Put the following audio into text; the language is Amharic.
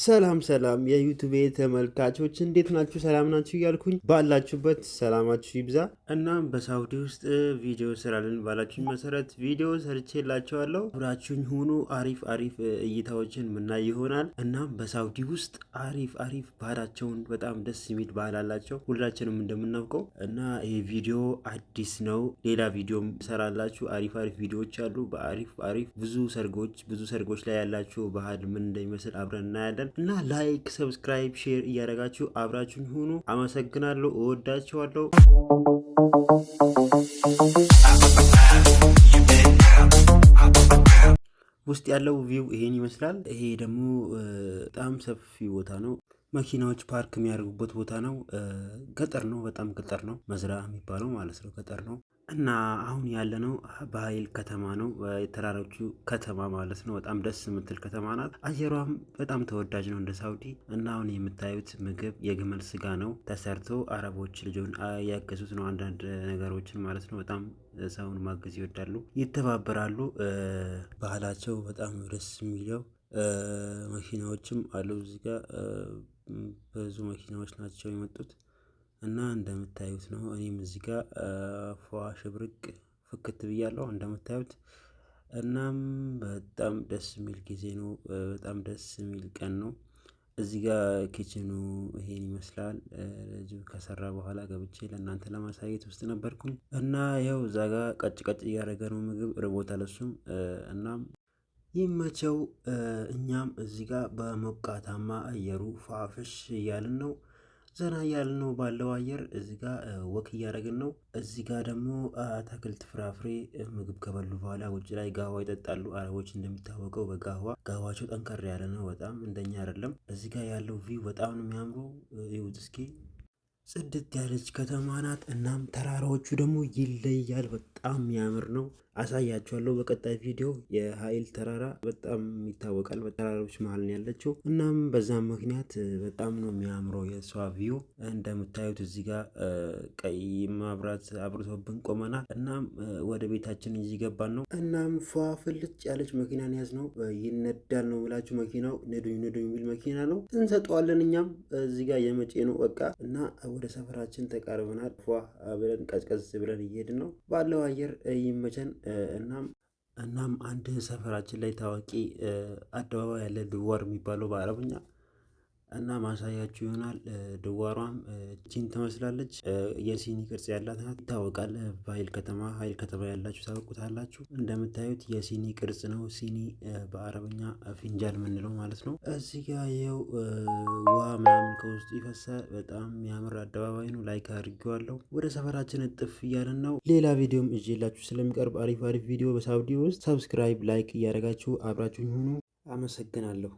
ሰላም ሰላም የዩቲዩብ ተመልካቾች እንዴት ናችሁ? ሰላም ናችሁ እያልኩኝ ባላችሁበት ሰላማችሁ ይብዛ። እናም በሳውዲ ውስጥ ቪዲዮ ስራልን ባላችሁኝ መሰረት ቪዲዮ ሰርቼላችኋለሁ። አብራችሁኝ ሁኑ። አሪፍ እይታዎችን ምናይ ይሆናል። እናም በሳውዲ ውስጥ አሪፍ ባህላቸውን በጣም ደስ የሚል ባህል አላቸው ሁላችንም እንደምናውቀው እና ይህ ቪዲዮ አዲስ ነው። ሌላ ቪዲዮም ሰራላችሁ አሪፍ ቪዲዮዎች አሉ። በአሪፍ ብዙ ሰርጎች ላይ ያላችሁ ባህል ምን እንደሚመስል አብረን እናያለን። እና ላይክ፣ ሰብስክራይብ፣ ሼር እያደረጋችሁ አብራችሁኝ ሁኑ። አመሰግናለሁ። እወዳችኋለሁ። ውስጥ ያለው ቪው ይሄን ይመስላል። ይሄ ደግሞ በጣም ሰፊ ቦታ ነው። መኪናዎች ፓርክ የሚያደርጉበት ቦታ ነው። ገጠር ነው፣ በጣም ገጠር ነው። መዝራ የሚባለው ማለት ነው፣ ገጠር ነው። እና አሁን ያለነው በሀይል ከተማ ነው። የተራሮቹ ከተማ ማለት ነው። በጣም ደስ የምትል ከተማ ናት። አየሯም በጣም ተወዳጅ ነው እንደ ሳውዲ። እና አሁን የምታዩት ምግብ የግመል ስጋ ነው ተሰርቶ። አረቦች ልጆን ያገዙት ነው አንዳንድ ነገሮችን ማለት ነው። በጣም ሰውን ማገዝ ይወዳሉ፣ ይተባበራሉ። ባህላቸው በጣም ደስ የሚለው መኪናዎችም አሉ እዚህ ጋር ብዙ መኪናዎች ናቸው የመጡት እና እንደምታዩት ነው። እኔም እዚህ ጋር ፏ ሽብርቅ ፍክት ብያለሁ እንደምታዩት። እናም በጣም ደስ የሚል ጊዜ ነው። በጣም ደስ የሚል ቀን ነው። እዚህ ጋር ኪችኑ ይሄን ይመስላል። ልጁ ከሰራ በኋላ ገብቼ ለእናንተ ለማሳየት ውስጥ ነበርኩኝ እና ያው እዛ ጋር ቀጭ እያደረገ ነው ምግብ ርቦታል እሱም። እናም ይመቸው። እኛም እዚህ ጋር በሞቃታማ አየሩ ፏፍሽ እያልን ነው፣ ዘና እያልን ነው ባለው አየር። እዚህ ጋር ወክ እያደረግን ነው። እዚህ ጋር ደግሞ አትክልት ፍራፍሬ ምግብ ከበሉ በኋላ ውጭ ላይ ጋዋ ይጠጣሉ አረቦች። እንደሚታወቀው ጋዋቸው ጠንከር ያለ ነው፣ በጣም እንደኛ አይደለም። እዚህ ጋር ያለው ቪው በጣም ነው የሚያምሩ። ይሁት እስኪ ጽድት ያለች ከተማ ናት። እናም ተራራዎቹ ደግሞ ይለያል፣ በጣም የሚያምር ነው። አሳያችኋለሁ በቀጣይ ቪዲዮ። የሀይል ተራራ በጣም ይታወቃል፣ በተራራዎች መሀል ነው ያለችው። እናም በዛም ምክንያት በጣም ነው የሚያምረው የእሷ ቪው። እንደምታዩት እዚህ ጋር ቀይ መብራት አብርቶብን ቆመናል። እናም ወደ ቤታችን እየገባን ነው። እናም ፏ ፍልጭ ያለች መኪናን ያዝ ነው። ይነዳል ነው ብላችሁ መኪናው ንዱኝ የሚል መኪና ነው። እንሰጠዋለን እኛም እዚህ ጋር የመጬ ነው በቃ። እና ወደ ሰፈራችን ተቃርበናል። ፏ ብለን ቀዝቀዝ ብለን እየሄድን ነው። ባለው አየር ይመቸን። እናም አንድ ሰፈራችን ላይ ታዋቂ አደባባይ ያለ ድዋር የሚባለው በአረብኛ እና ማሳያችሁ ይሆናል። ድዋሯም ቺን ትመስላለች። የሲኒ ቅርጽ ያላት ናት። ይታወቃል በሀይል ከተማ ያላችሁ ታውቁታላችሁ። እንደምታዩት የሲኒ ቅርጽ ነው። ሲኒ በአረብኛ ፊንጃል የምንለው ማለት ነው። እዚህ ጋ ይኸው ውሃ ምናምን ከውስጡ ይፈሳል። በጣም የሚያምር አደባባይ ነው። ላይክ አድርጌዋለሁ። ወደ ሰፈራችን እጥፍ እያለን ነው። ሌላ ቪዲዮም እጄላችሁ ስለሚቀርብ አሪፍ ቪዲዮ በሳውዲ ውስጥ ሰብስክራይብ፣ ላይክ እያደረጋችሁ አብራችሁኝ ሁኑ። አመሰግናለሁ።